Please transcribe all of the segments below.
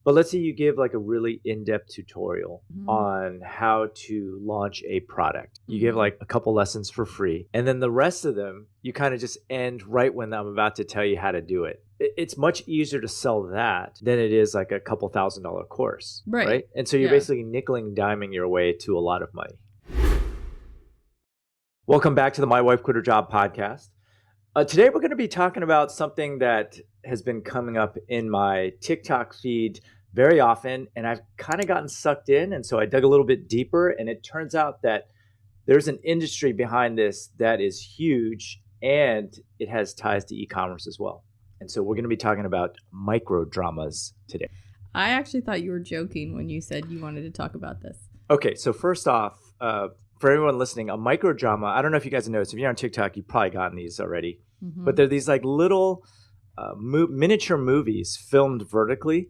But let's say you give like a really in-depth tutorial Mhm. on how to launch a product. You give Mhm. like a couple lessons for free. And then the rest of them, you kind of just end right when I'm about to tell you how to do it. It's much easier to sell that than it is like a couple $1,000 course, Right. right? And so you're Yeah. basically nickel and diming your way to a lot of money. Welcome back to the My Wife Quit Her Job podcast. Today we're going to be talking about something that has been coming up in my TikTok feed very often, and I've kind of gotten sucked in, and so I dug a little bit deeper, and it turns out that there's an industry behind this that is huge, and it has ties to e-commerce as well. And so we're going to be talking about micro dramas today. I actually thought you were joking when you said you wanted to talk about this. Okay, so first off, for everyone listening, a micro drama, I don't know if you guys have noticed, if you're on TikTok, you've probably gotten these already, but they're these like little miniature movies filmed vertically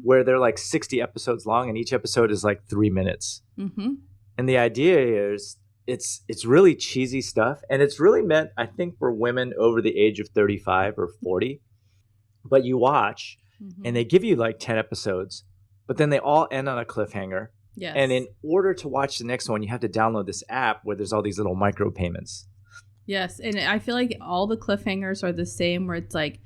where they're like 60 episodes long and each episode is like 3 minutes. And the idea is it's really cheesy stuff, and it's really meant, I think, for women over the age of 35 or 40. But you watch and they give you like 10 episodes, but then they all end on a cliffhanger. Yes. And in order to watch the next one, you have to download this app where there's all these little micro payments. Yes. And I feel like all the cliffhangers are the same, where it's like,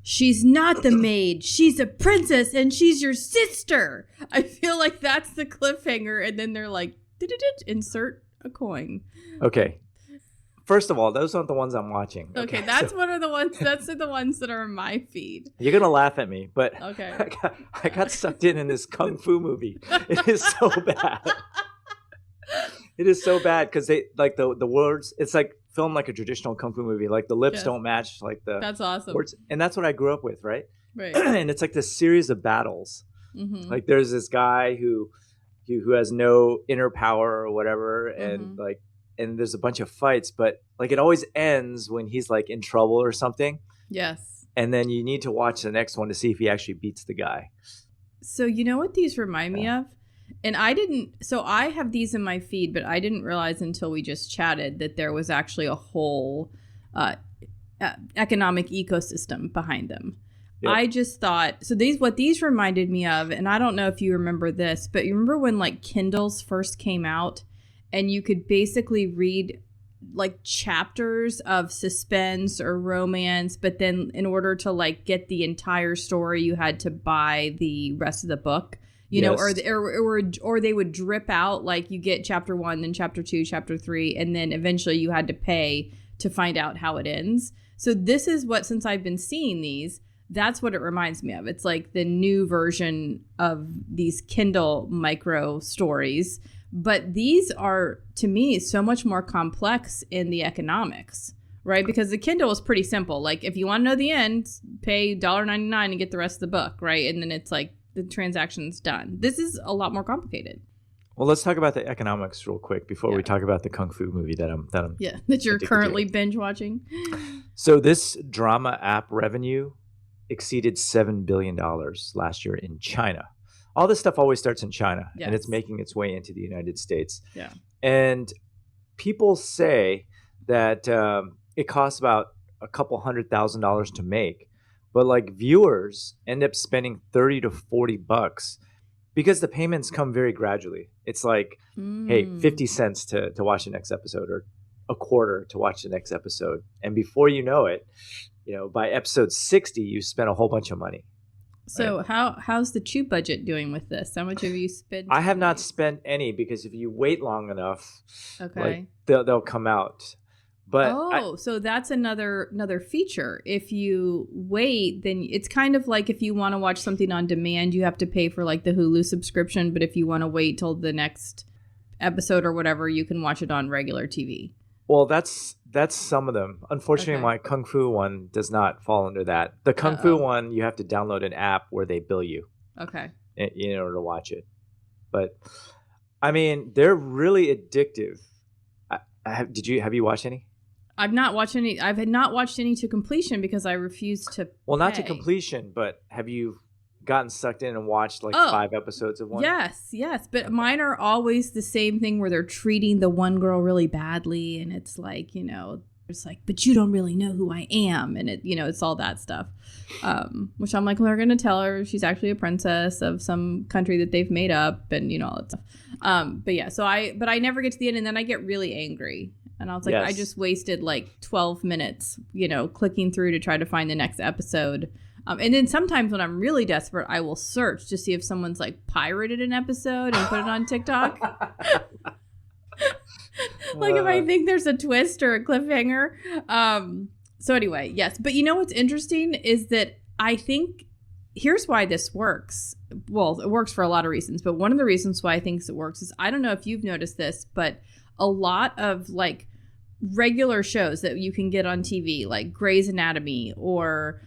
she's not the maid, she's a princess, and she's your sister. I feel like that's the cliffhanger. And then they're like, insert a coin. Okay. First of all, those aren't the ones I'm watching. Okay, that's one of the ones. That's the ones that are in my feed. You're gonna laugh at me, but okay, I got sucked in this kung fu movie. It is so bad. It is so bad because they like the words. It's like filmed like a traditional kung fu movie. Like the lips don't match like the. That's awesome. Words, and that's what I grew up with, right? Right. And it's like this series of battles. Like there's this guy who has no inner power or whatever, and like. And there's a bunch of fights, but like it always ends when he's like in trouble or something. Yes. And then you need to watch the next one to see if he actually beats the guy. So you know what these remind me of? And I have these in my feed, but I didn't realize until we just chatted that there was actually a whole economic ecosystem behind them. Yep. I just thought, so what these reminded me of, and I don't know if you remember this, but you remember when like Kindles first came out? And you could basically read like chapters of suspense or romance, but then in order to like get the entire story, you had to buy the rest of the book, you know, or they would drip out, like you get chapter 1, then chapter 2, chapter 3, and then eventually you had to pay to find out how it ends. So this is what, since I've been seeing these, that's what it reminds me of. It's like the new version of these Kindle micro stories. But these are, to me, so much more complex in the economics, right? Because the Kindle is pretty simple. Like, if you want to know the end, pay $1.99 and get the rest of the book, right? And then it's like the transaction's done. This is a lot more complicated. Well, let's talk about the economics real quick before we talk about the kung fu movie that you're currently binge watching. So this drama app revenue exceeded $7 billion last year in China. All this stuff always starts in China, and it's making its way into the United States. Yeah. And people say that it costs about a couple $100,000 to make, but like viewers end up spending $30 to $40 because the payments come very gradually. It's like, hey, 50 cents to watch the next episode, or a quarter to watch the next episode. And before you know it, by episode 60, you spent a whole bunch of money. So how's the Chew budget doing with this? How much have you spent? I have not spent any, because if you wait long enough, okay, they'll come out. But so that's another feature. If you wait, then it's kind of like if you want to watch something on demand, you have to pay for like the Hulu subscription. But if you want to wait till the next episode or whatever, you can watch it on regular TV. Well, that's some of them. Unfortunately, my Kung Fu one does not fall under that. The Kung Fu one, you have to download an app where they bill you. Okay. In order to watch it. But I mean, they're really addictive. Have you watched any? I've not watched any. I've not watched any to completion because I refuse to. Well, not to completion, but have you gotten sucked in and watched like 5 episodes of one? Yes. But mine are always the same thing where they're treating the one girl really badly, and it's like, It's like, but you don't really know who I am. And it's all that stuff. Which I'm like, well, they're going to tell her she's actually a princess of some country that they've made up and, all that stuff. But yeah, but I never get to the end and then I get really angry. And I was like, I just wasted like 12 minutes, clicking through to try to find the next episode. And then sometimes when I'm really desperate, I will search to see if someone's like pirated an episode and put it on TikTok. Like if I think there's a twist or a cliffhanger. So anyway, yes. But what's interesting is that I think here's why this works. Well, it works for a lot of reasons, but one of the reasons why I think it works is, I don't know if you've noticed this, but a lot of like regular shows that you can get on TV, like Grey's Anatomy, or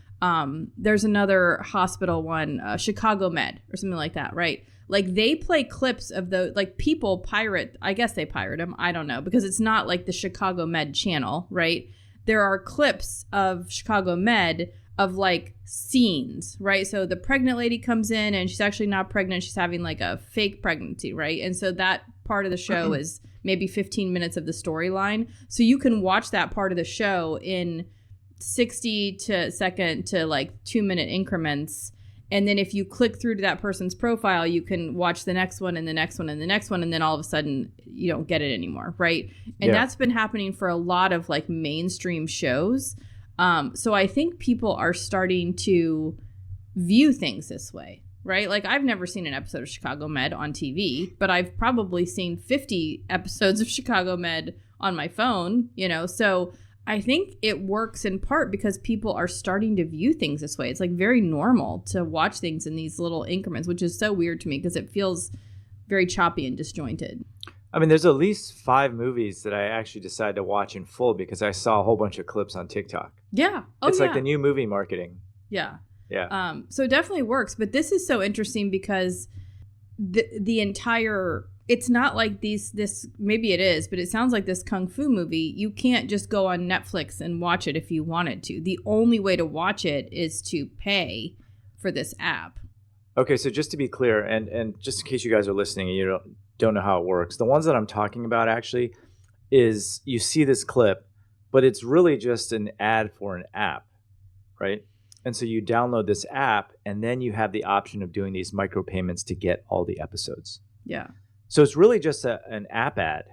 there's another hospital one, Chicago Med or something like that, right? Like they play clips of the, like people pirate, I guess they pirate them. I don't know, because it's not like the Chicago Med channel, right? There are clips of Chicago Med of like scenes, right? So the pregnant lady comes in and she's actually not pregnant. She's having like a fake pregnancy, right? And so that part of the show is maybe 15 minutes of the storyline. So you can watch that part of the show in 60 to second to like 2-minute increments. And then if you click through to that person's profile, you can watch the next one and the next one and the next one. And then all of a sudden you don't get it anymore. Right. And that's been happening for a lot of like mainstream shows. So I think people are starting to view things this way. Right. Like I've never seen an episode of Chicago Med on TV, but I've probably seen 50 episodes of Chicago Med on my phone, so I think it works in part because people are starting to view things this way. It's like very normal to watch things in these little increments, which is so weird to me because it feels very choppy and disjointed. I mean, there's at least 5 movies that I actually decided to watch in full because I saw a whole bunch of clips on TikTok. Yeah. It's like the new movie marketing. Yeah. Yeah. So it definitely works. But this is so interesting because the entire... It's not like this, maybe it is, but it sounds like this Kung Fu movie. You can't just go on Netflix and watch it if you wanted to. The only way to watch it is to pay for this app. Okay, so just to be clear, and just in case you guys are listening and you don't know how it works, the ones that I'm talking about actually is you see this clip, but it's really just an ad for an app, right? And so you download this app, and then you have the option of doing these micropayments to get all the episodes. Yeah. So it's really just an app ad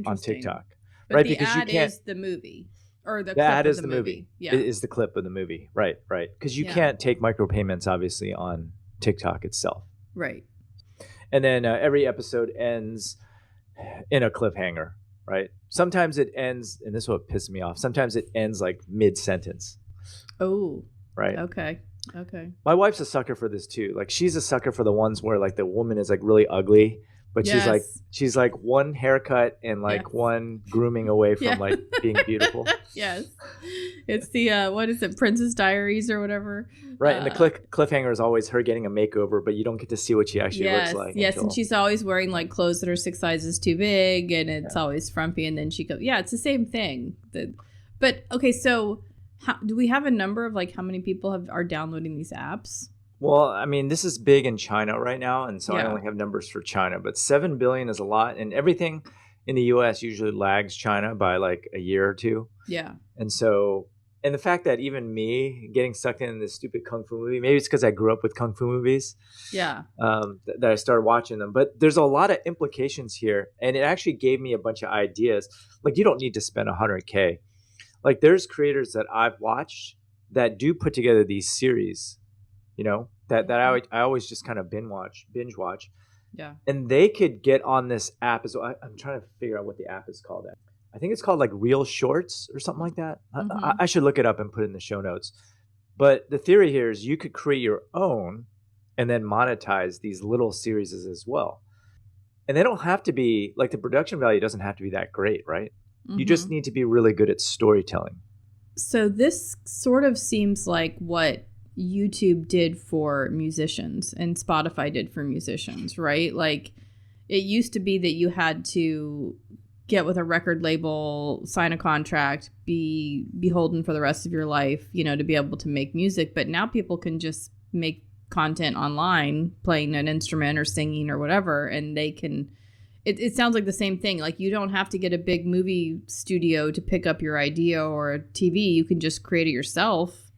on TikTok, but right? The because ad you can't. Is the movie or the The clip ad of is the the movie. Yeah, It is the clip of the movie, right? Because you can't take micropayments obviously on TikTok itself, right? And then every episode ends in a cliffhanger, right? Sometimes it ends, and this is what pisses me off. Sometimes it ends like mid-sentence. Oh, right. Okay. My wife's a sucker for this too. Like she's a sucker for the ones where like the woman is like really ugly, but she's like one haircut and like one grooming away from like being beautiful. Yes. It's the what is it, Princess Diaries or whatever. Right, and the cliffhanger is always her getting a makeover, but you don't get to see what she actually looks like. Yes, and she's always wearing like clothes that are 6 sizes too big, and it's always frumpy, and then she goes, it's the same thing. But okay, so do we have a number of like how many people are downloading these apps? Well, I mean, this is big in China right now, and so I only have numbers for China, but 7 billion is a lot, and everything in the US usually lags China by like a year or two. Yeah. And so, and the fact that even me getting sucked into this stupid Kung Fu movie, maybe it's because I grew up with Kung Fu movies. Yeah. That I started watching them. But there's a lot of implications here, and it actually gave me a bunch of ideas. Like, you don't need to spend $100K. Like, there's creators that I've watched that do put together these series, that I always just kind of binge watch. Yeah. And they could get on this app as well. I'm trying to figure out what the app is called. I think it's called like Real Shorts or something like that. Mm-hmm. I should look it up and put it in the show notes. But the theory here is you could create your own and then monetize these little series as well. And they don't have to be, like, the production value doesn't have to be that great, right? Mm-hmm. You just need to be really good at storytelling. So this sort of seems like what YouTube did for musicians and Spotify did for musicians, right? Like, it used to be that you had to get with a record label, sign a contract, be beholden for the rest of your life, to be able to make music. But now people can just make content online, playing an instrument or singing or whatever, and it sounds like the same thing. Like, you don't have to get a big movie studio to pick up your idea or a TV. You can just create it yourself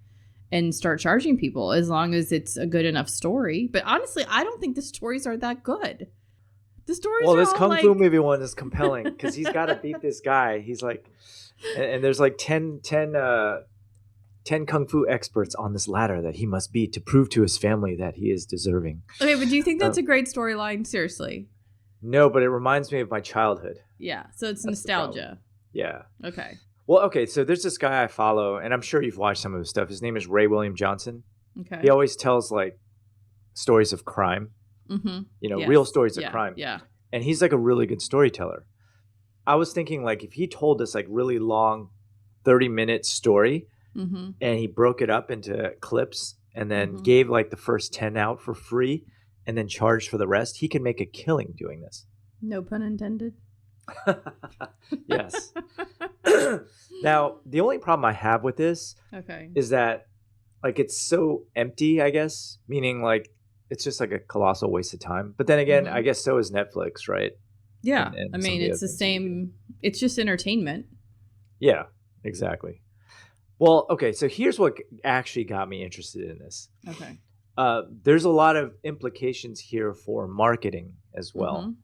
and start charging people as long as it's a good enough story. But honestly, I don't think the stories are that good. The stories well, are this all Kung like... Fu movie one is compelling because he's got to beat this guy. He's like, and there's like 10 Kung Fu experts on this ladder that he must beat to prove to his family that he is deserving. Okay, but do you think that's a great storyline? Seriously? No, but it reminds me of my childhood. Yeah, so it's nostalgia. Yeah. Okay. Well, okay, so there's this guy I follow, and I'm sure you've watched some of his stuff. His name is Ray William Johnson. Okay. He always tells like stories of crime, real stories of crime. Yeah. And he's like a really good storyteller. I was thinking like if he told this like really long 30-minute story and he broke it up into clips and then gave like the first 10 out for free and then charged for the rest, he could make a killing doing this. No pun intended. Yes. Now, the only problem I have with this is that like it's so empty, I guess, meaning like it's just like a colossal waste of time. But then again, I guess so is Netflix, right? Yeah. I mean, it's the same. It's just entertainment. Yeah, exactly. Well, okay. So here's what actually got me interested in this. Okay. There's a lot of implications here for marketing as well.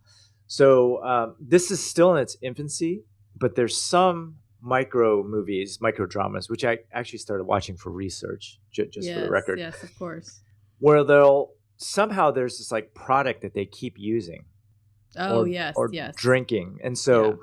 So this is still in its infancy, but there's some micro movies, micro dramas, which I actually started watching for research, just for the record. Yes, of course. Where there's this like product that they keep using. Oh, or drinking. And so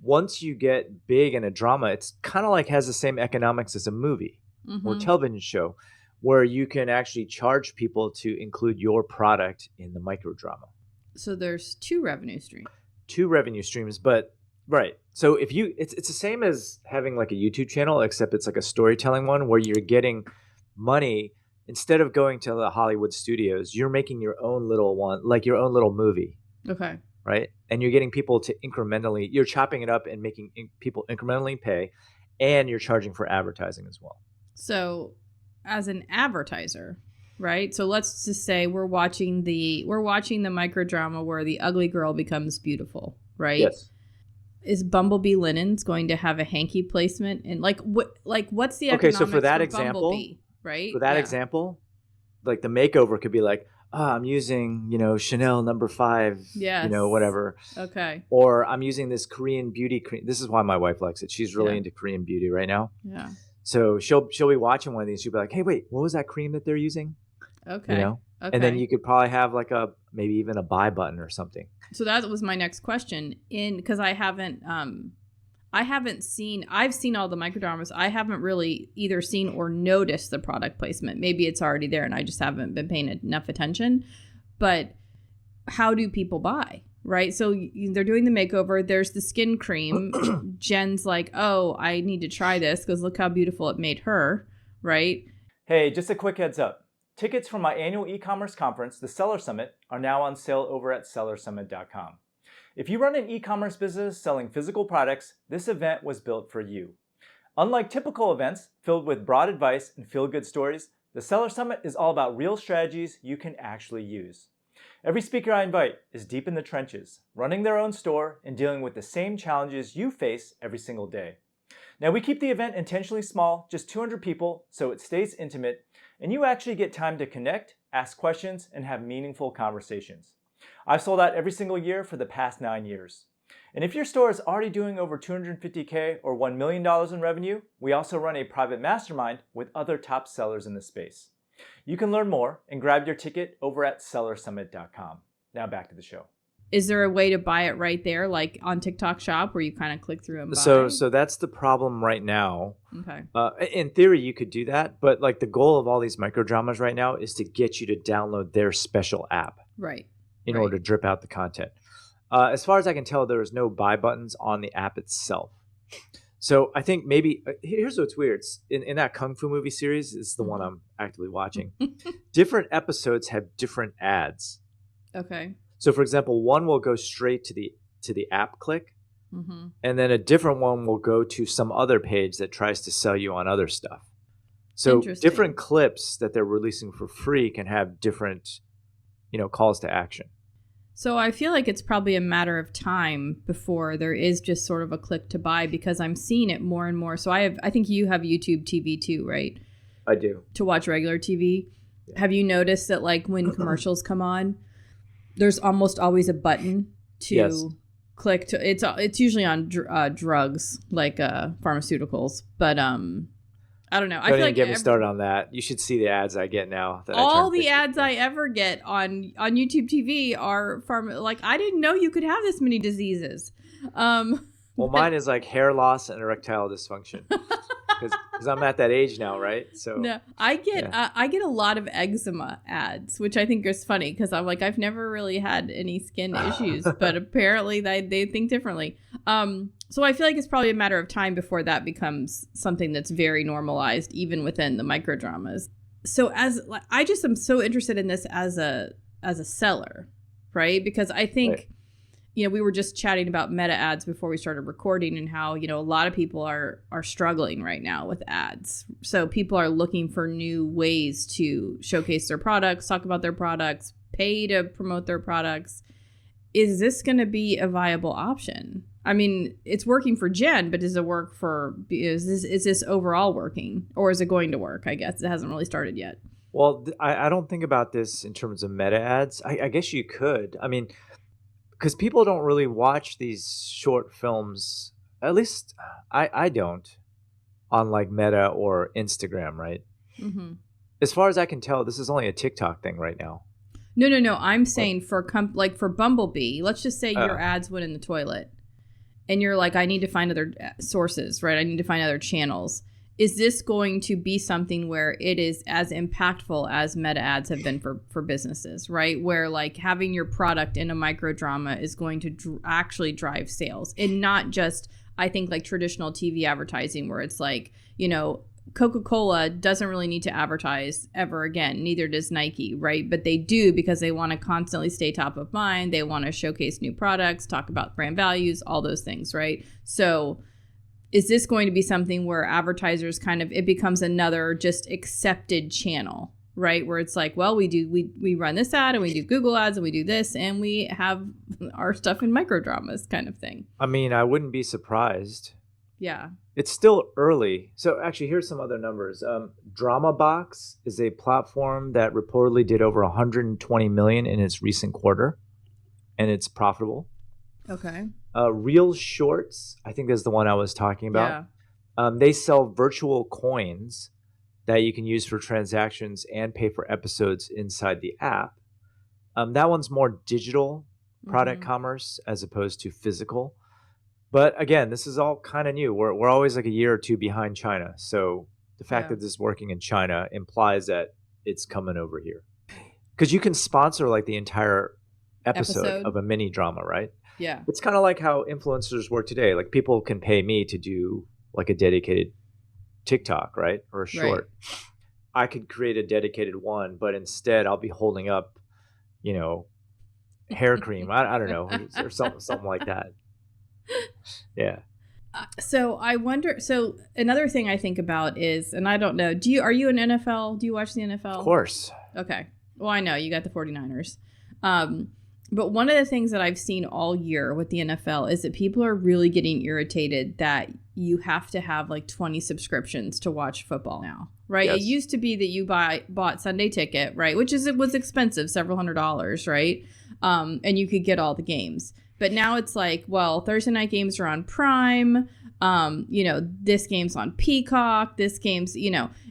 once you get big in a drama, it's kind of like has the same economics as a movie or television show where you can actually charge people to include your product in the micro drama. So there's two revenue streams. But right. So if it's the same as having like a YouTube channel, except it's like a storytelling one where you're getting money instead of going to the Hollywood studios, you're making your own little one, like your own little movie. Okay. Right. And you're getting people to you're chopping it up and making people incrementally pay, and you're charging for advertising as well. So as an advertiser, right? So let's just say we're watching the micro drama where the ugly girl becomes beautiful, right? Yes. Is Bumblebee Linens going to have a hanky placement? And what's the economics so for that for example, Bumblebee, right? For that example, like the makeover could be like, I'm using, Chanel No. 5, whatever. Okay. Or I'm using this Korean beauty cream. This is why my wife likes it. She's really into Korean beauty right now. Yeah. So she'll be watching one of these. She'll be like, hey, wait, what was that cream that they're using? Okay. Okay. And then you could probably have like maybe even a buy button or something. So that was my next question. Because I've seen all the microdramas. I haven't really either seen or noticed the product placement. Maybe it's already there and I just haven't been paying enough attention. But how do people buy? Right? So they're doing the makeover. There's the skin cream. Jen's like, oh, I need to try this because look how beautiful it made her. Right? Hey, just a quick heads up. Tickets for my annual e-commerce conference, the Seller Summit, are now on sale over at sellersummit.com. If you run an e-commerce business selling physical products, this event was built for you. Unlike typical events filled with broad advice and feel-good stories, the Seller Summit is all about real strategies you can actually use. Every speaker I invite is deep in the trenches, running their own store and dealing with the same challenges you face every single day. Now, we keep the event intentionally small, just 200 people, so it stays intimate, and you actually get time to connect, ask questions, and have meaningful conversations. I've sold out every single year for the past 9 years. And if your store is already doing over $250K or $1 million in revenue, we also run a private mastermind with other top sellers in the space. You can learn more and grab your ticket over at sellersummit.com. Now back to the show. Is there a way to buy it right there, like on TikTok Shop, where you kind of click through and buy? So that's the problem right now. Okay. In theory, you could do that, but like the goal of all these micro dramas right now is to get you to download their special app. Right. In order to drip out the content. As far as I can tell, there is no buy buttons on the app itself. So I think maybe here's what's weird. In that Kung Fu movie series, it's the one I'm actively watching. Different episodes have different ads. Okay. So for example, one will go straight to the app click, and then a different one will go to some other page that tries to sell you on other stuff. So different clips that they're releasing for free can have different calls to action. So I feel like it's probably a matter of time before there is just sort of a click to buy, because I'm seeing it more and more. So I think you have YouTube TV too, right? I do. To watch regular TV. Yeah. Have you noticed that like when commercials come on, there's almost always a button to click to? It's usually on drugs, like pharmaceuticals, but I don't know. I feel like get me started on that. You should see the ads I get now. All the ads I ever get on YouTube TV are like, I didn't know you could have this many diseases. Well, mine is like hair loss and erectile dysfunction. Because I'm at that age now, right? So no, I get a lot of eczema ads, which I think is funny because I'm like, I've never really had any skin issues, but apparently they think differently. So I feel like it's probably a matter of time before that becomes something that's very normalized, even within the microdramas. So I just am so interested in this as a seller, right? Because I think. Right. We were just chatting about meta ads before we started recording and how, a lot of people are struggling right now with ads. So people are looking for new ways to showcase their products, talk about their products, pay to promote their products. Is this going to be a viable option? I mean, it's working for Jen, but does it work is this overall working, or is it going to work? I guess it hasn't really started yet. Well, I don't think about this in terms of meta ads. I guess you could. I mean, because people don't really watch these short films, at least I don't, on like Meta or Instagram, right? Mm-hmm. As far as I can tell, this is only a TikTok thing right now. No. I'm saying for Bumblebee, let's just say your ads went in the toilet and you're like, I need to find other sources, right? I need to find other channels. Is this going to be something where it is as impactful as meta ads have been for businesses, right? Where like having your product in a microdrama is going to actually drive sales, and not just, I think, like traditional TV advertising where it's like, Coca-Cola doesn't really need to advertise ever again. Neither does Nike, right? But they do because they want to constantly stay top of mind. They want to showcase new products, talk about brand values, all those things, right? So is this going to be something where advertisers it becomes another just accepted channel, right? Where it's like, well, we run this ad and we do Google ads and we do this and we have our stuff in microdramas kind of thing. I mean, I wouldn't be surprised. Yeah. It's still early. So actually, here's some other numbers. DramaBox is a platform that reportedly did over 120 million in its recent quarter, and it's profitable. Okay. Real Shorts, I think that's the one I was talking about. Yeah. They sell virtual coins that you can use for transactions and pay for episodes inside the app. That one's more digital product commerce as opposed to physical. But again, this is all kind of new. We're always like a year or two behind China. So the fact that this is working in China implies that it's coming over here. Because you can sponsor like the entire episode of a mini drama, right? Yeah. It's kind of like how influencers work today. Like people can pay me to do like a dedicated TikTok, right? Or a short. Right. I could create a dedicated one, but instead I'll be holding up, hair cream. I don't know, or something like that. Yeah. So I wonder. So another thing I think about is, and I don't know. Are you an NFL? Do you watch the NFL? Of course. Okay. Well, I know you got the 49ers. But one of the things that I've seen all year with the NFL is that people are really getting irritated that you have to have like 20 subscriptions to watch football now, right? Yes. It used to be that you bought Sunday ticket, right? It was expensive, several $100s, right? And you could get all the games. But now it's like, well, Thursday night games are on Prime. This game's on Peacock. This game's,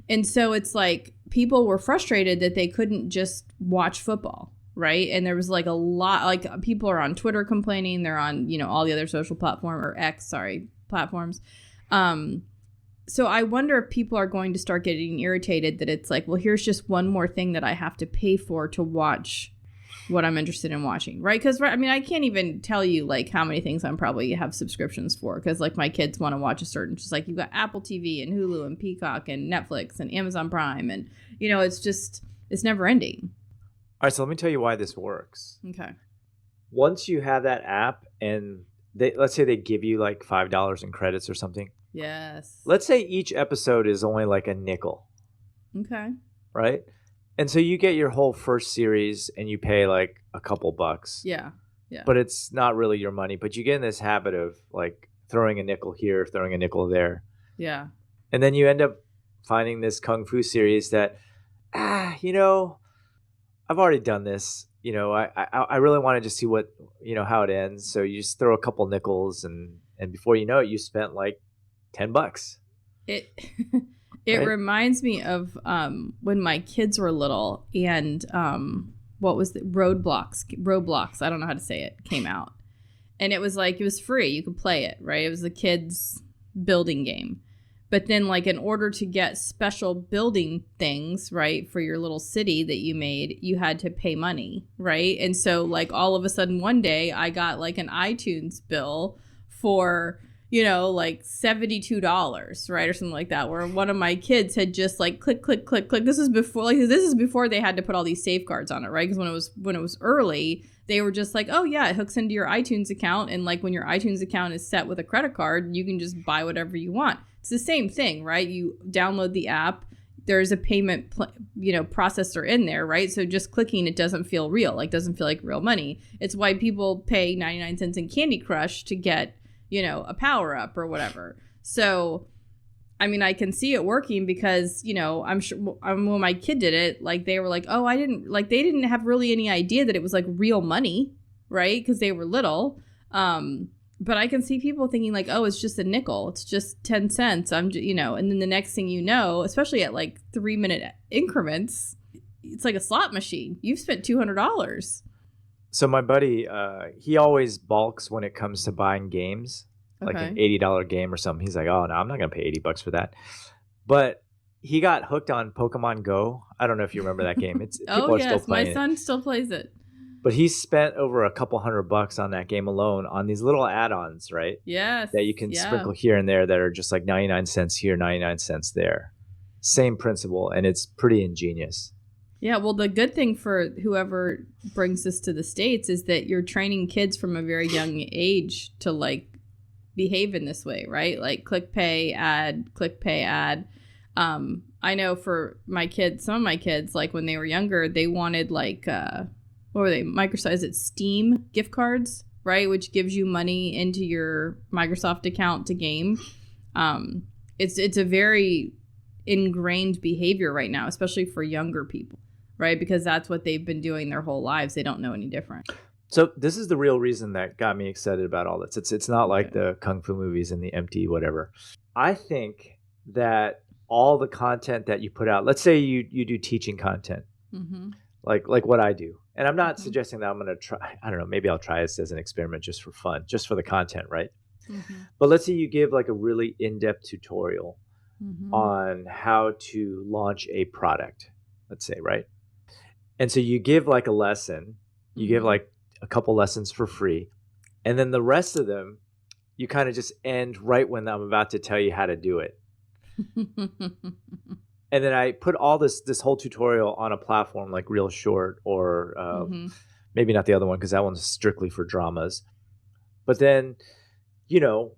and so it's like people were frustrated that they couldn't just watch football. Right. And there was like a lot, like people are on Twitter complaining. They're on, all the other social platforms. So I wonder if people are going to start getting irritated that it's like, well, here's just one more thing that I have to pay for to watch what I'm interested in watching. Right. Because, I can't even tell you like how many things I'm probably have subscriptions for, because like my kids want to watch a certain, just like you've got Apple TV and Hulu and Peacock and Netflix and Amazon Prime. And, it's never ending. All right, so let me tell you why this works. Okay. Once you have that app and let's say they give you like $5 in credits or something. Yes. Let's say each episode is only like a nickel. Okay. Right? And so you get your whole first series and you pay like a couple bucks. Yeah. Yeah. But it's not really your money. But you get in this habit of like throwing a nickel here, throwing a nickel there. Yeah. And then you end up finding this Kung Fu series that, you know, I've already done this. You know, I really want to just see what, you know, how it ends. So you just throw a couple nickels and before you know it, you spent like $10. It Right? reminds me of when my kids were little and what was the Roblox, I don't know how to say it, came out. And it was like, it was free. You could play it, right? It was a kids building game. But then like in order to get special building things, right, for your little city that you made, you had to pay money, right? And so like all of a sudden one day I got like an iTunes bill for, you know, like $72, right, or something like that, where one of my kids had just like click. This is before they had to put all these safeguards on it, right? Because when it was early, they were just like, oh yeah, it hooks into your iTunes account, and like when your iTunes account is set with a credit card, you can just buy whatever you want. It's the same thing, right? You download the app. There's a payment, processor in there, right? So just clicking, it doesn't feel real, like doesn't feel like real money. It's why people pay 99 cents in Candy Crush to get, you know, a power up or whatever. So, I mean, I can see it working because, you know, I'm sure when my kid did it, like they were like, oh, they didn't have really any idea that it was like real money, right? Because they were little. But I can see people thinking like, oh, it's just a nickel. It's just 10 cents. And then the next thing you know, especially at like 3-minute increments, it's like a slot machine. You've spent $200. So my buddy, he always balks when it comes to buying games, like an $80 game or something. He's like, oh, no, I'm not going to pay $80 for that. But he got hooked on Pokemon Go. I don't know if you remember that game. Oh, yes, my son still plays it. But he spent over a couple $100 on that game alone on these little add-ons, right? Yes. That you can sprinkle here and there that are just like 99 cents here, 99 cents there. Same principle, and it's pretty ingenious. Yeah, well, the good thing for whoever brings this to the States is that you're training kids from a very young age to like behave in this way, right? Like click, pay, add. I know for my kids, some of my kids, like when they were younger, they wanted like, what were they? Microsoft, is it Steam gift cards, right? Which gives you money into your Microsoft account to game. It's a very ingrained behavior right now, especially for younger people, right? Because that's what they've been doing their whole lives. They don't know any different. So this is the real reason that got me excited about all this. It's not like the Kung Fu movies and the empty whatever. I think that all the content that you put out, let's say you do teaching content, like what I do. And I'm not suggesting that I'm going to try, I don't know, maybe I'll try this as an experiment just for fun, just for the content, right? But let's say you give like a really in-depth tutorial on how to launch a product, let's say, right? And so you give like a lesson, you give like a couple lessons for free, and then the rest of them, you kind of just end right when I'm about to tell you how to do it. And then I put all this whole tutorial on a platform like Real Short or maybe not the other one because that one's strictly for dramas. But then, you know,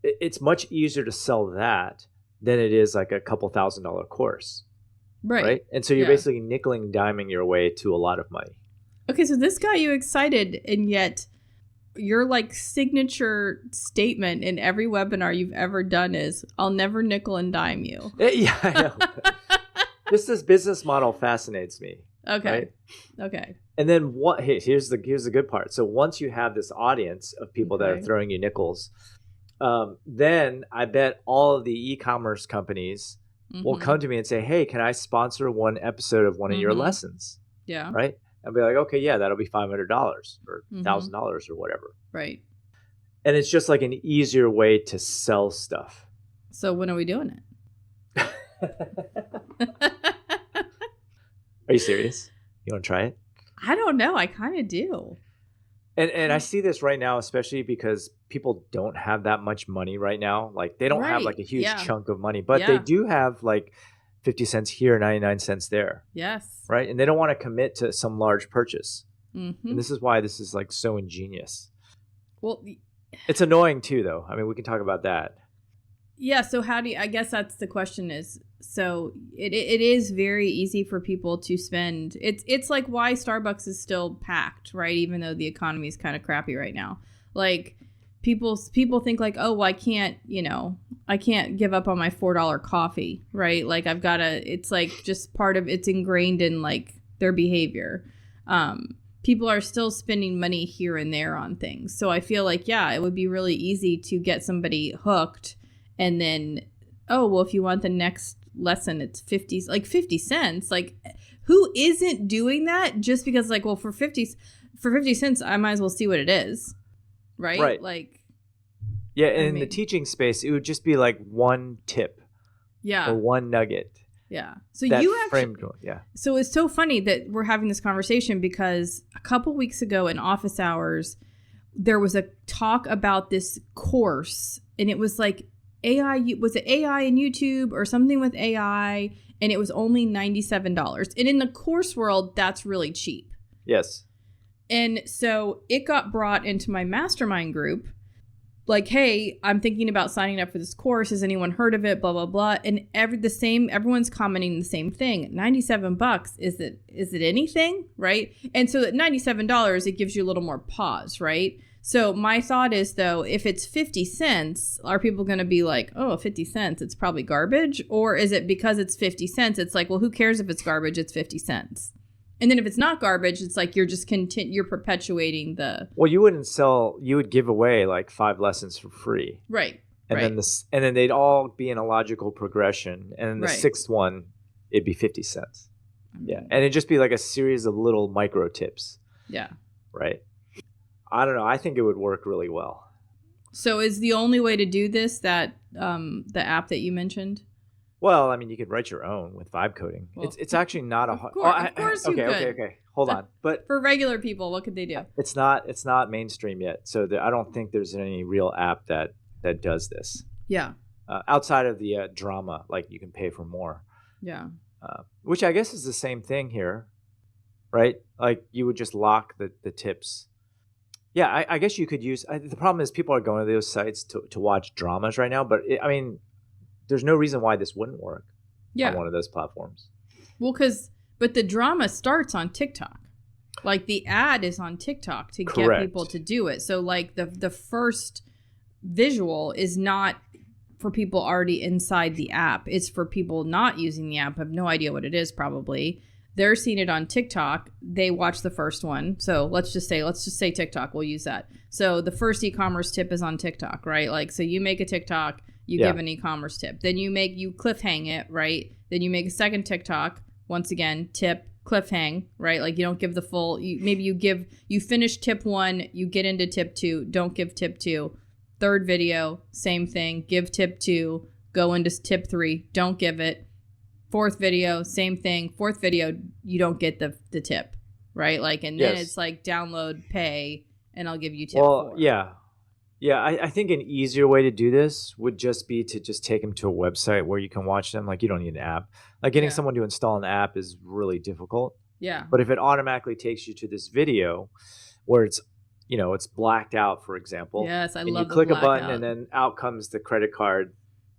it's much easier to sell that than it is like a couple $1,000 course. Right. And so you're basically nickel and diming your way to a lot of money. Okay, so this got you excited, and yet your like signature statement in every webinar you've ever done is, I'll never nickel and dime you. Yeah, I know. This business model fascinates me. Okay. Right? Okay. And then here's the good part. So once you have this audience of people that are throwing you nickels, then I bet all of the e-commerce companies will come to me and say, hey, can I sponsor one episode of one of your lessons? Yeah. Right? I'll be like, okay, yeah, that'll be $500 or $1,000 or whatever. Right. And it's just like an easier way to sell stuff. So when are we doing it? Are you serious? You want to try it? I don't know. I kind of do. And I see this right now, especially because people don't have that much money right now. Like they don't have like a huge chunk of money, but they do have like 50 cents here, 99 cents there. Yes. Right. And they don't want to commit to some large purchase. And this is why this is like so ingenious. Well, it's annoying too, though. I mean, we can talk about that. Yeah, so how do you, I guess that's the question is, so it is very easy for people to spend. It's like why Starbucks is still packed, right? Even though the economy is kind of crappy right now. Like people think like, oh, well, I can't give up on my $4 coffee, right? Like I've got to, it's like just part of, it's ingrained in like their behavior. People are still spending money here and there on things. So I feel like, yeah, it would be really easy to get somebody hooked. And then, oh, well, if you want the next lesson, it's 50 cents. Like, who isn't doing that just because, like, well, for 50 cents, I might as well see what it is. Right? Right. Like, yeah. And in the teaching space, it would just be like one tip. Yeah. Or one nugget. Yeah. So that you actually, framed, yeah. So it's so funny that we're having this conversation because a couple weeks ago in office hours, there was a talk about this course, and it was like, AI, was it AI in YouTube or something with AI, and it was only $97. And in the course world, that's really cheap. Yes. And so it got brought into my mastermind group, like, hey, I'm thinking about signing up for this course. Has anyone heard of it? Blah, blah, blah. And everyone's commenting the same thing. $97, is it anything? Right? And so at $97, it gives you a little more pause, right? So my thought is, though, if it's 50 cents, are people going to be like, oh, 50 cents, it's probably garbage? Or is it because it's 50 cents, it's like, well, who cares if it's garbage? It's 50 cents. And then if it's not garbage, it's like you're just you're perpetuating the... Well, you would give away like 5 lessons for free. Right. And then they'd all be in a logical progression. And then the sixth one, it'd be 50 cents. Yeah. And it'd just be like a series of little micro tips. Yeah. Right. I don't know. I think it would work really well. So is the only way to do this that the app that you mentioned? Well, I mean, you could write your own with vibe coding. Well, it's actually not a hard. Of course you could. Okay. Hold on. But for regular people, what could they do? It's not mainstream yet. So I don't think there's any real app that does this. Yeah. Outside of the drama, like you can pay for more. Yeah. Which I guess is the same thing here, right? Like you would just lock the tips. Yeah, I guess you could use. The problem is people are going to those sites to watch dramas right now. But I mean, there's no reason why this wouldn't work on one of those platforms. Well, but the drama starts on TikTok. Like the ad is on TikTok to get people to do it. So like the first visual is not for people already inside the app. It's for people not using the app, have no idea what it is probably. They're seeing it on TikTok. They watch the first one. So let's just say TikTok. We'll use that. So the first e-commerce tip is on TikTok, right? Like, so you make a TikTok, you give an e-commerce tip. Then you cliffhang it, right? Then you make a second TikTok. Once again, tip, cliffhang, right? Like you don't give the full, you finish tip 1, you get into tip 2, don't give tip 2. Third video, same thing, give tip 2, go into tip 3, don't give it. Fourth video, same thing. Fourth video, you don't get the tip, right? Like, and then it's like download, pay, and I'll give you tip 4. Yeah. I think an easier way to do this would just be to just take them to a website where you can watch them. Like you don't need an app. Like getting someone to install an app is really difficult. Yeah. But if it automatically takes you to this video where it's blacked out, for example. Yes, I love you click a button and then out comes the credit card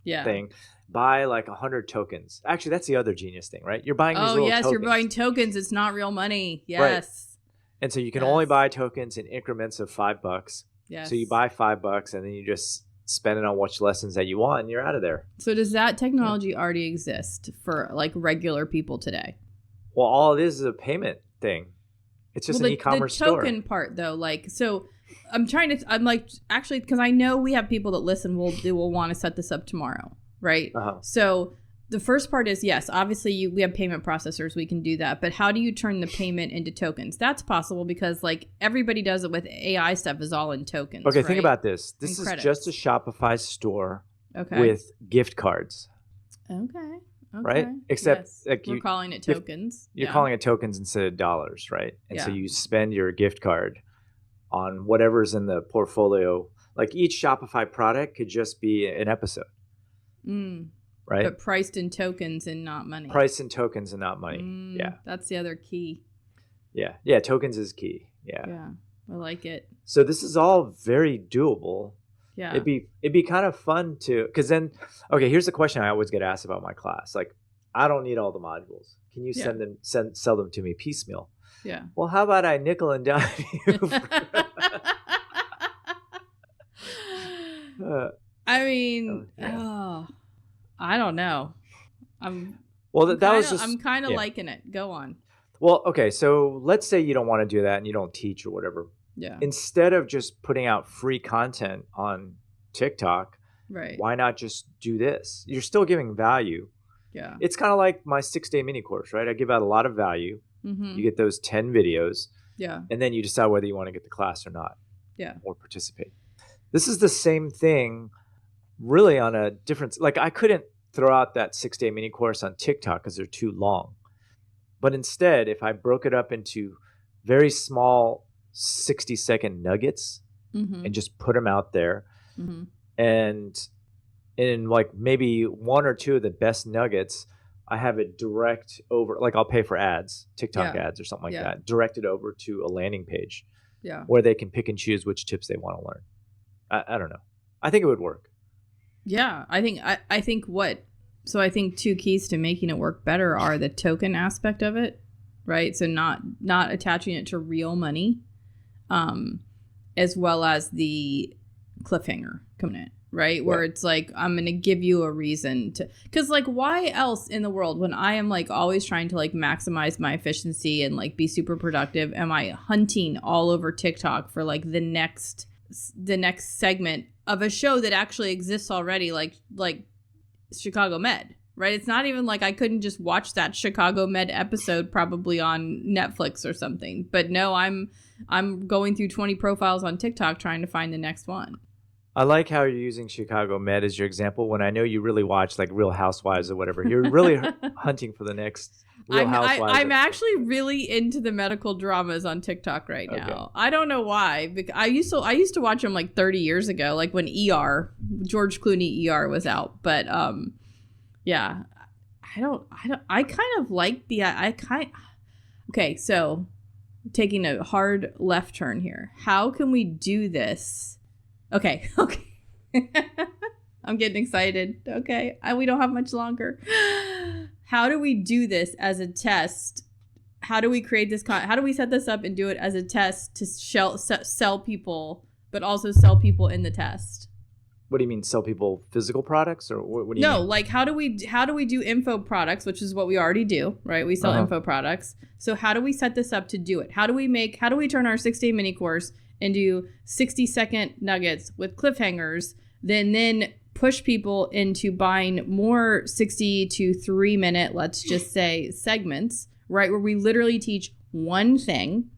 thing. Buy like 100 tokens. Actually, that's the other genius thing, right? You're buying these little tokens. You're buying tokens. It's not real money. Yes. Right. And so you can only buy tokens in increments of $5. Yes. So you buy $5 and then you just spend it on which lessons that you want and you're out of there. So does that technology already exist for like regular people today? Well, all it is a payment thing. It's just an e-commerce store. The token part though, like, so I'm like, actually, because I know we have people that listen will want to set this up tomorrow. Right. So the first part is, yes, obviously we have payment processors. We can do that. But how do you turn the payment into tokens? That's possible because like everybody does it with AI stuff is all in tokens. Okay. Right? Think about this. This is just a Shopify store with gift cards. Okay. Right. Except like we're calling it tokens. You're calling it tokens instead of dollars. Right. And so you spend your gift card on whatever's in the portfolio. Like each Shopify product could just be an episode. Right, but priced in tokens and not money. Priced in tokens and not money. That's the other key. Yeah, tokens is key. Yeah, I like it. So this is all very doable. Yeah. It'd be kind of fun to, because then, okay, here's the question I always get asked about my class. Like, I don't need all the modules. Can you sell them to me piecemeal? Yeah. Well, how about I nickel and dime you? I mean, I don't know. I'm kind of liking it. Go on. Well, okay, so let's say you don't want to do that and you don't teach or whatever. Yeah. Instead of just putting out free content on TikTok, right? Why not just do this? You're still giving value. Yeah. It's kind of like my 6-day mini course, right? I give out a lot of value. Mm-hmm. You get those 10 videos. Yeah. And then you decide whether you want to get the class or not. Yeah. Or participate. This is the same thing really on a different, like I couldn't throw out that 6-day mini course on TikTok because they're too long. But instead, if I broke it up into very small 60-second nuggets and just put them out there, and in like maybe one or two of the best nuggets, I have it direct over, like I'll pay for ads, TikTok ads or something like that, directed over to a landing page where they can pick and choose which tips they want to learn. I don't know. I think it would work. Yeah, I think I think two keys to making it work better are the token aspect of it, right? So not attaching it to real money, as well as the cliffhanger component, right? Where it's like, I'm going to give you a reason to, because like, why else in the world, when I am like always trying to like maximize my efficiency and like be super productive, am I hunting all over TikTok for like the next segment of a show that actually exists already, like Chicago Med, right? It's not even like I couldn't just watch that Chicago Med episode probably on Netflix or something. But no, I'm going through 20 profiles on TikTok trying to find the next one. I like how you're using Chicago Med as your example when I know you really watch like Real Housewives or whatever. You're really hunting for the next Real Housewives. I'm actually really into the medical dramas on TikTok right now. I don't know why. Because I used to watch them like 30 years ago, like when George Clooney ER was out. But yeah, I kind of like okay, so taking a hard left turn here. How can we do this? Okay. I'm getting excited. Okay. We don't have much longer. How do we do this as a test? How do we create this? How do we set this up and do it as a test to sell people, but also sell people in the test? What do you mean, sell people physical products, or what do you mean? No, like how do we do info products, which is what we already do, right? We sell info products. So how do we set this up to do it? How do we turn our 6-day mini course into 60-second nuggets with cliffhangers, then push people into buying more 60 to 3-minute, let's just say, segments, right? Where we literally teach one thing,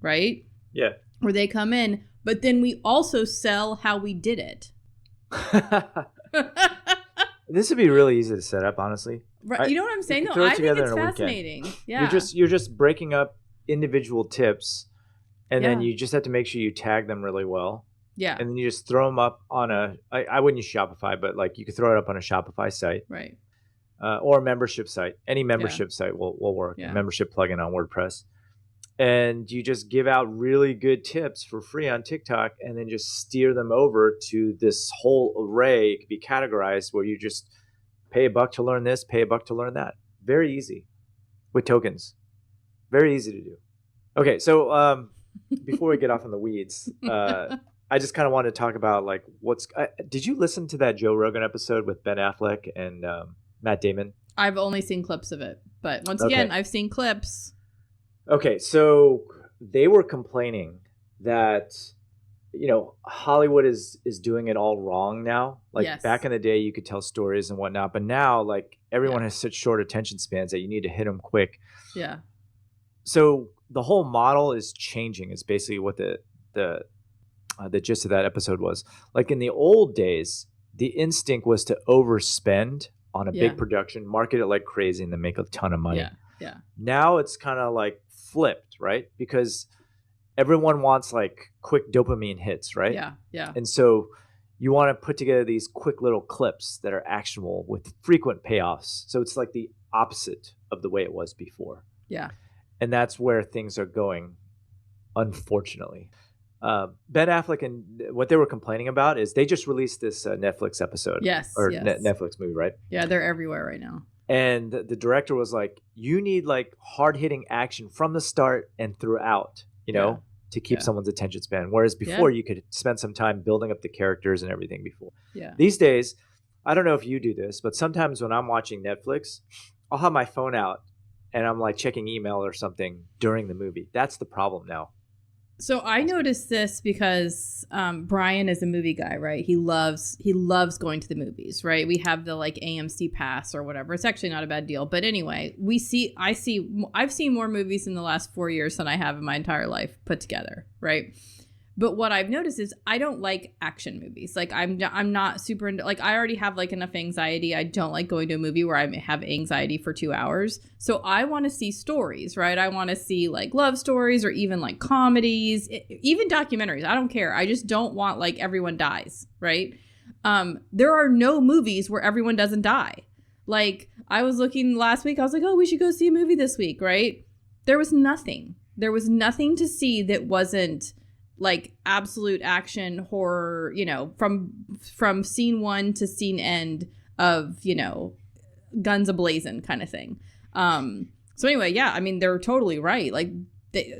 right? Yeah. Where they come in, but then we also sell how we did it. This would be really easy to set up, honestly. Right. You know what I'm saying? No, I think it's fascinating. Yeah. You're just breaking up individual tips. And then you just have to make sure you tag them really well. Yeah. And then you just throw them up on I wouldn't use Shopify, but like you could throw it up on a Shopify site. Right. Or a membership site. Any membership site will work. Yeah. Membership plugin on WordPress. And you just give out really good tips for free on TikTok and then just steer them over to this whole array. It could be categorized where you just pay $1 to learn this, pay $1 to learn that. Very easy with tokens. Very easy to do. Okay, so before we get off in the weeds, I just kind of wanted to talk about like did you listen to that Joe Rogan episode with Ben Affleck and Matt Damon? I've only seen clips of it, but once again, I've seen clips. Okay, so they were complaining that Hollywood is doing it all wrong now. Like back in the day, you could tell stories and whatnot, but now like everyone has such short attention spans that you need to hit them quick. Yeah. So the whole model is changing. Is basically what the gist of that episode was. Like in the old days, the instinct was to overspend on a big production, market it like crazy, and then make a ton of money. Yeah. Now it's kind of like flipped, right? Because everyone wants like quick dopamine hits, right? Yeah. And so you want to put together these quick little clips that are actionable with frequent payoffs. So it's like the opposite of the way it was before. Yeah. And that's where things are going, unfortunately. Ben Affleck, and what they were complaining about is they just released this Netflix episode. Yes. Or yes. Netflix movie, right? Yeah, they're everywhere right now. And the director was like, you need like hard-hitting action from the start and throughout, to keep someone's attention span. Whereas before you could spend some time building up the characters and everything before. Yeah. These days, I don't know if you do this, but sometimes when I'm watching Netflix, I'll have my phone out and I'm like checking email or something during the movie. That's the problem now. So I noticed this because Brian is a movie guy, right? He loves going to the movies, right? We have the like AMC pass or whatever. It's actually not a bad deal, but anyway, I've seen more movies in the last 4 years than I have in my entire life put together, right? But what I've noticed is I don't like action movies. Like I'm not super into, like I already have like enough anxiety. I don't like going to a movie where I have anxiety for 2 hours. So I want to see stories, right? I want to see like love stories or even like comedies, even documentaries. I don't care. I just don't want like everyone dies, right? There are no movies where everyone doesn't die. Like I was looking last week, I was like, oh, we should go see a movie this week, right? There was nothing. There was nothing to see that wasn't like absolute action horror, from scene 1 to scene end of, guns a-blazing kind of thing. So anyway, yeah, I mean, they're totally right. Like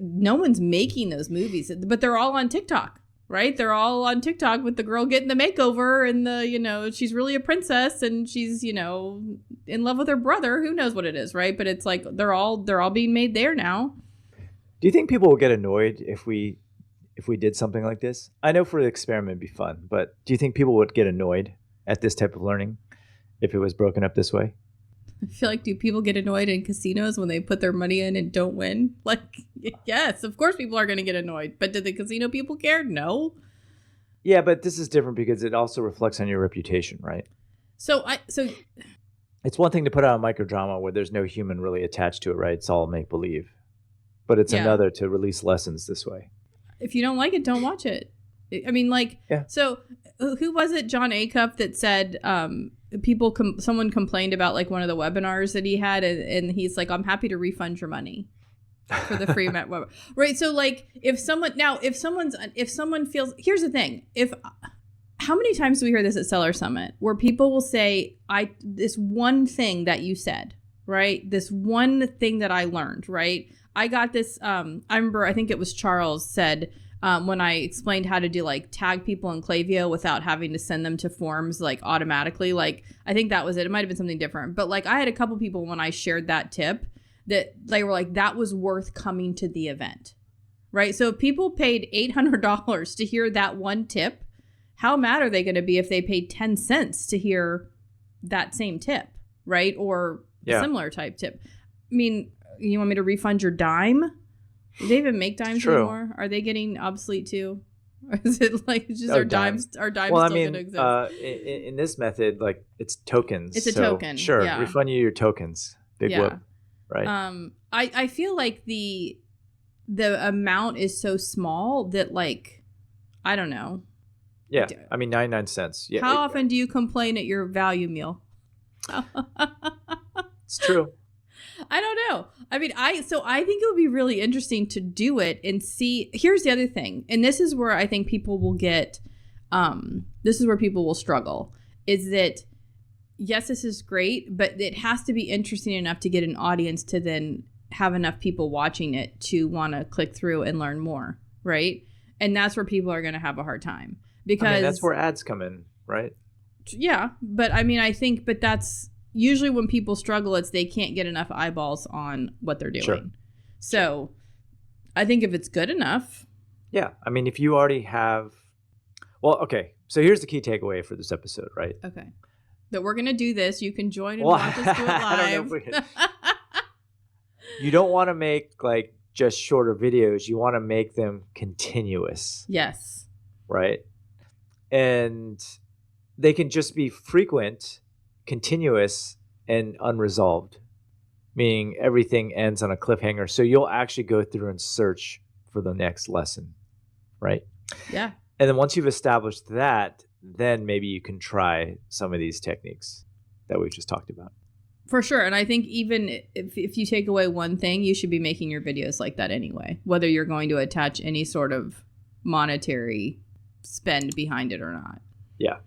no one's making those movies, but they're all on TikTok, right? They're all on TikTok with the girl getting the makeover and the, she's really a princess and she's, in love with her brother. Who knows what it is, right? But it's like they're all being made there now. Do you think people will get annoyed if we did something like this? I know for the experiment it'd be fun, but do you think people would get annoyed at this type of learning if it was broken up this way? I feel like, do people get annoyed in casinos when they put their money in and don't win? Like, yes, of course people are going to get annoyed. But did the casino people care? No. Yeah, but this is different because it also reflects on your reputation, right? So it's one thing to put out a microdrama where there's no human really attached to it, right? It's all make-believe. But it's another to release lessons this way. If you don't like it, don't watch it. I mean, like, So who was it, John Acuff, that said someone complained about like one of the webinars that he had, and he's like, I'm happy to refund your money for the free webinar. Right. So like if someone feels, here's the thing, how many times do we hear this at Seller Summit where people will say, this one thing that you said, right? This one thing that I learned, right? I got this, I remember, I think it was Charles said, when I explained how to do like tag people in Klaviyo without having to send them to forms like automatically, like I think that was it. It might've been something different, but like I had a couple people when I shared that tip that they were like, that was worth coming to the event, right? So if people paid $800 to hear that one tip, how mad are they going to be if they paid 10 cents to hear that same tip, right? Or a similar type tip. I mean, you want me to refund your dime? Do they even make dimes anymore? Are they getting obsolete too? Or is it like just our dimes still going to exist? In this method, like it's tokens. It's a token. Sure, refund you your tokens. Big whoop, right? I feel like the amount is so small that like, I don't know. Yeah, I mean 99 cents. Yeah. How often do you complain at your value meal? It's true. I don't know. I mean, I think it would be really interesting to do it and see. Here's the other thing, and this is where I think people will get, this is where people will struggle, is that, yes, this is great, but it has to be interesting enough to get an audience to then have enough people watching it to want to click through and learn more, right? And that's where people are going to have a hard time. Because that's where ads come in, right? Yeah, but I mean, but that's usually when people struggle, it's they can't get enough eyeballs on what they're doing. Sure. So I think if it's good enough. Yeah. I mean, if you already have, well, okay. So here's the key takeaway for this episode, right? Okay. That we're going to do this. You can join and watch us do it live. I don't know if we can. You don't want to make like just shorter videos. You want to make them continuous. Yes. Right. And they can just be frequent, continuous, and unresolved, meaning everything ends on a cliffhanger. So you'll actually go through and search for the next lesson, right? Yeah. And then once you've established that, then maybe you can try some of these techniques that we've just talked about. For sure. And I think even if you take away one thing, you should be making your videos like that anyway, whether you're going to attach any sort of monetary spend behind it or not. Yeah.